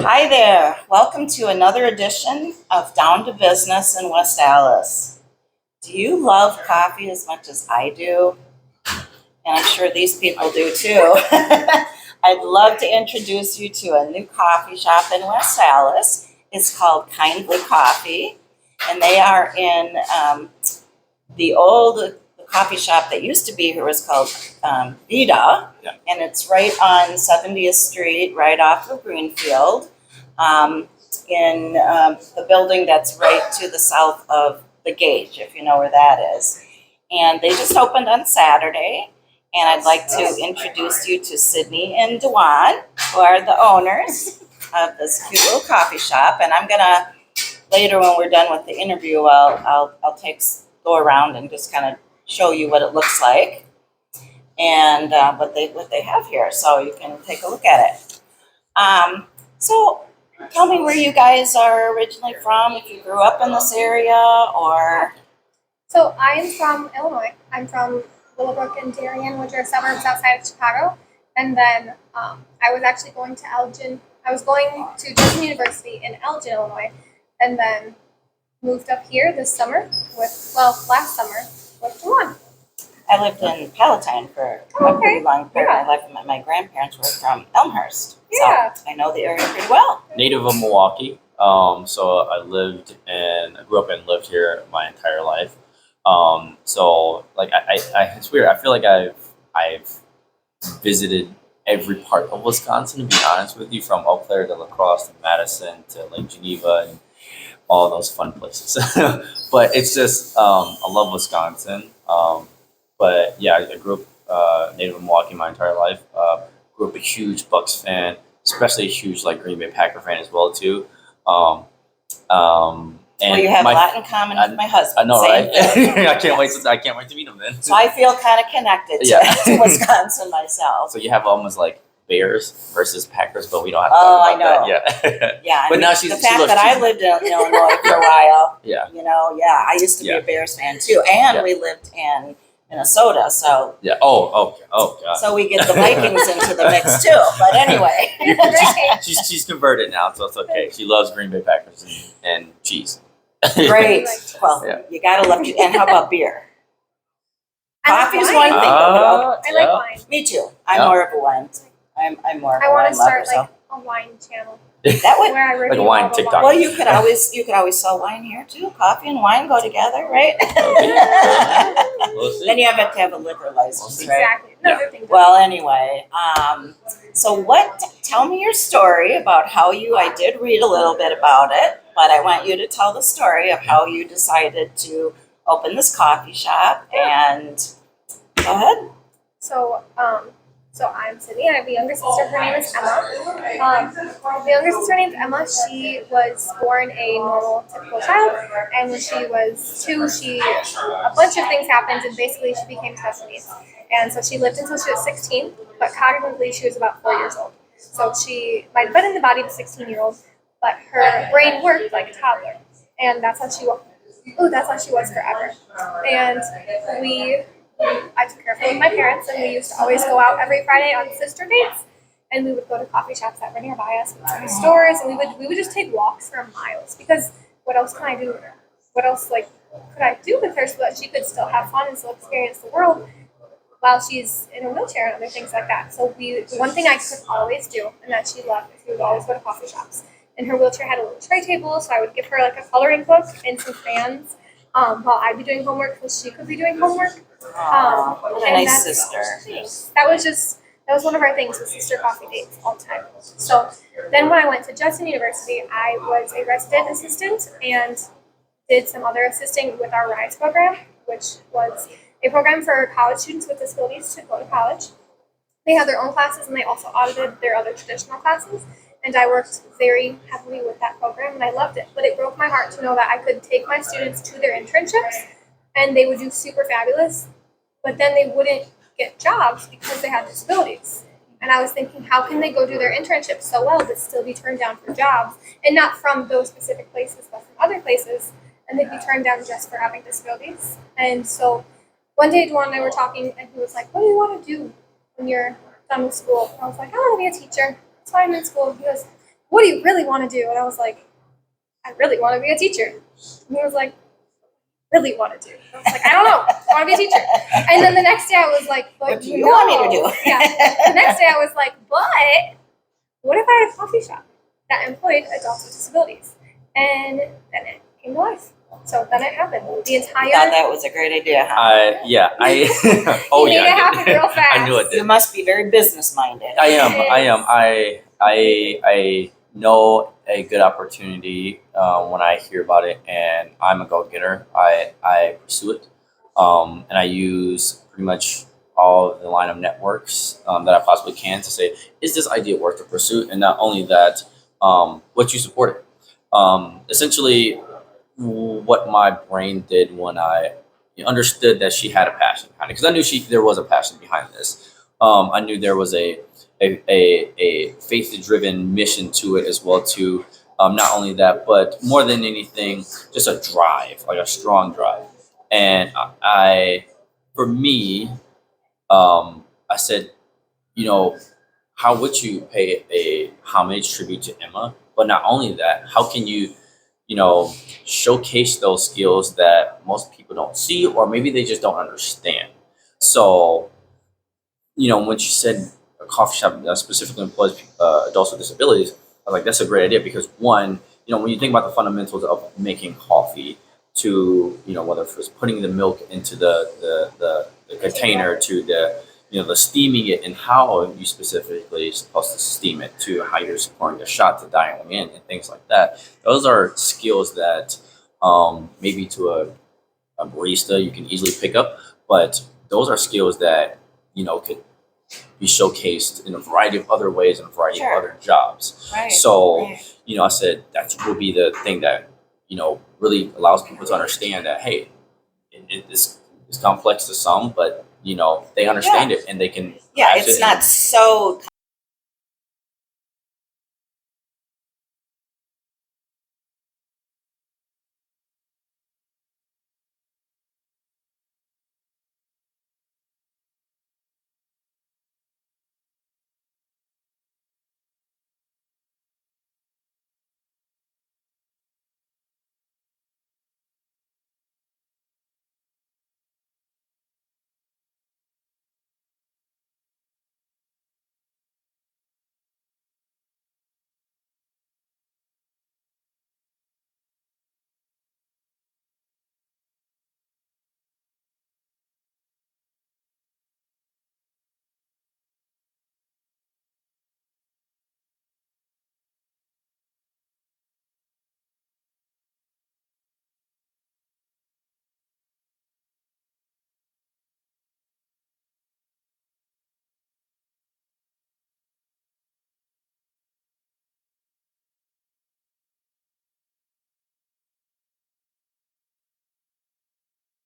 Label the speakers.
Speaker 1: Hi there. Welcome to another edition of Down to Business in West Allis. Do you love coffee as much as I do? And I'm sure these people do too. I'd love to introduce you to a new coffee shop in West Allis. It's called Kindly Coffee, and they are in the old coffee shop that used to be here was called Vida,
Speaker 2: Yeah.
Speaker 1: and it's right on 70th Street, right off of Greenfield, in the building that's right to the south of the gate, if you know where that is. And they just opened on Saturday, and I'd like to introduce you to Sydney and Dewan, who are the owners of this cute little coffee shop. And I'm gonna later when we're done with the interview, I'll go around and just kind of show you what it looks like and what they have here, so you can take a look at it. So tell me where you guys are originally from, if you grew up in this area or.
Speaker 3: So I am from Illinois. I'm from Willowbrook and Darien, which are suburbs outside of Chicago. And then I was actually going to Elgin. I was going to Judson University in Elgin, Illinois, and then moved up here this summer last summer with Juwan.
Speaker 1: I lived in Palatine for a pretty long period of my life, and my grandparents were from Elmhurst.
Speaker 3: Yeah.
Speaker 1: So I know the area pretty well.
Speaker 2: Native of Milwaukee. So I grew up and lived here my entire life. So like it's weird. I feel like I've visited every part of Wisconsin, to be honest with you, from Eau Claire to La Crosse to Madison to Lake Geneva and all those fun places. But it's just I love Wisconsin. But yeah, I grew up native of Milwaukee my entire life. Grew up a huge Bucks fan, especially a huge like Green Bay Packer fan as well too. And
Speaker 1: Well, you have a lot in common with my husband.
Speaker 2: I know,
Speaker 1: Same
Speaker 2: right?
Speaker 1: thing.
Speaker 2: I can't wait to meet him then.
Speaker 1: So I feel kind of connected to,
Speaker 2: Yeah.
Speaker 1: to Wisconsin myself.
Speaker 2: So you have almost like Bears versus Packers, but we don't have to
Speaker 1: Oh,
Speaker 2: talk
Speaker 1: I
Speaker 2: about that. Yeah.
Speaker 1: Yeah,
Speaker 2: But
Speaker 1: and
Speaker 2: now
Speaker 1: the
Speaker 2: she
Speaker 1: fact
Speaker 2: loves
Speaker 1: that I
Speaker 2: cheese.
Speaker 1: lived in Illinois for a while,
Speaker 2: Yeah.
Speaker 1: I used to be
Speaker 2: Yeah.
Speaker 1: a Bears fan too, and
Speaker 2: Yeah.
Speaker 1: we lived in Minnesota, so
Speaker 2: Yeah. Oh, God.
Speaker 1: so we get the Vikings into the mix too. But anyway,
Speaker 2: She's converted now, so it's okay. She loves Green Bay Packers and cheese.
Speaker 1: great. Well,
Speaker 2: Yeah.
Speaker 1: you gotta love it. And how about beer?
Speaker 3: I like
Speaker 1: Coffee's
Speaker 3: wine.
Speaker 1: one thing. But
Speaker 3: I like wine.
Speaker 1: me too. I'm
Speaker 2: Yeah.
Speaker 1: more of a wine. I'm more of
Speaker 3: I
Speaker 1: a
Speaker 3: want
Speaker 1: wine
Speaker 3: to
Speaker 1: lover.
Speaker 3: start
Speaker 1: So
Speaker 3: like a wine channel
Speaker 1: that would.
Speaker 3: where I review
Speaker 2: wine
Speaker 3: all the
Speaker 2: TikTok.
Speaker 1: Well,
Speaker 3: wines.
Speaker 1: you could always sell wine here too. Coffee and wine go together, right?
Speaker 2: We'll see.
Speaker 1: Then you have to have a liquor license, right?
Speaker 3: Exactly. Another thing.
Speaker 1: Well, anyway, so tell me your story about how I did read a little bit about it, but I want you to tell the story of how you decided to open this coffee shop, and go ahead.
Speaker 3: So I'm Sydney. I have a younger sister. Her name is Emma. The younger sister named Emma. She was born a normal, typical child, and when she was 2, a bunch of things happened, and basically she became special needs. And so she lived until she was 16, but cognitively she was about 4 years old. So she might have been in the body of a 16-year-old, but her brain worked like a toddler, and that's how she was forever. And I took care of her with my parents, and we used to always go out every Friday on sister dates, and we would go to coffee shops that were nearby us, we'd go to stores, and we would just take walks for miles, because what else can I do with her? What else could I do with her so that she could still have fun and still experience the world while she's in a wheelchair and other things like that. So the one thing I could always do, and that she loved, is we would always go to coffee shops. And her wheelchair had a little tray table, so I would give her like a coloring book and some crayons while I'd be doing homework, so she could be doing homework.
Speaker 1: What a
Speaker 3: and
Speaker 1: nice
Speaker 3: that's-
Speaker 1: sister.
Speaker 3: That was one of our things with sister coffee dates all the time. So then when I went to Judson University, I was a resident assistant and did some other assisting with our RISE program, which was a program for college students with disabilities to go to college. They had their own classes, and they also audited their other traditional classes. And I worked very heavily with that program, and I loved it. But it broke my heart to know that I could take my students to their internships, and they would do super fabulous, but then they wouldn't get jobs because they had disabilities. And I was thinking, how can they go do their internships so well but still be turned down for jobs, and not from those specific places, but from other places, and they'd be turned down just for having disabilities. And so one day, Dwan and I were talking, and he was like, what do you want to do when you're done with school? And I was like, I want to be a teacher. That's why I'm in school. He goes, what do you really want to do? And I was like, I really want to be a teacher. And he was like, really want to do? I was like, I don't know. I want to be a teacher. And then the next day I was like, but
Speaker 1: What do you want me to do?
Speaker 3: Yeah. The next day I was like, but what if I had a coffee shop that employed adults with disabilities? And then it came to life. So then it happened. The entire.
Speaker 1: You thought that was a great idea, huh?
Speaker 2: I
Speaker 3: You made it happen real fast.
Speaker 2: I knew it did.
Speaker 1: You must be very business minded.
Speaker 2: I am. I know a good opportunity when I hear about it, and I'm a go-getter. I pursue it, and I use pretty much all of the line of networks that I possibly can to say, is this idea worth the pursuit? And not only that, what you support it. Essentially, what my brain did when I understood that she had a passion behind it, because I knew there was a passion behind this. I knew there was a faith-driven mission to it as well too. Not only that, but more than anything, just a drive, like a strong drive. And for me, I said, how would you pay a homage tribute to Emma? But not only that, how can you, showcase those skills that most people don't see, or maybe they just don't understand. So, when she said a coffee shop that specifically employs adults with disabilities, I was like, that's a great idea, because one, when you think about the fundamentals of making coffee, to whether it's putting the milk into the container, to the steaming it, and how you specifically supposed to steam it, to how you're pouring the shot to dialing in and things like that. Those are skills that maybe to a barista you can easily pick up, but those are skills that could be showcased in a variety of other ways and a variety of other jobs.
Speaker 1: Right.
Speaker 2: So
Speaker 1: Right.
Speaker 2: I said that will be the thing that really allows people to understand that, hey, it's complex to some, but they understand it, and they can
Speaker 1: Yeah,
Speaker 2: grasp
Speaker 1: it's
Speaker 2: it
Speaker 1: not so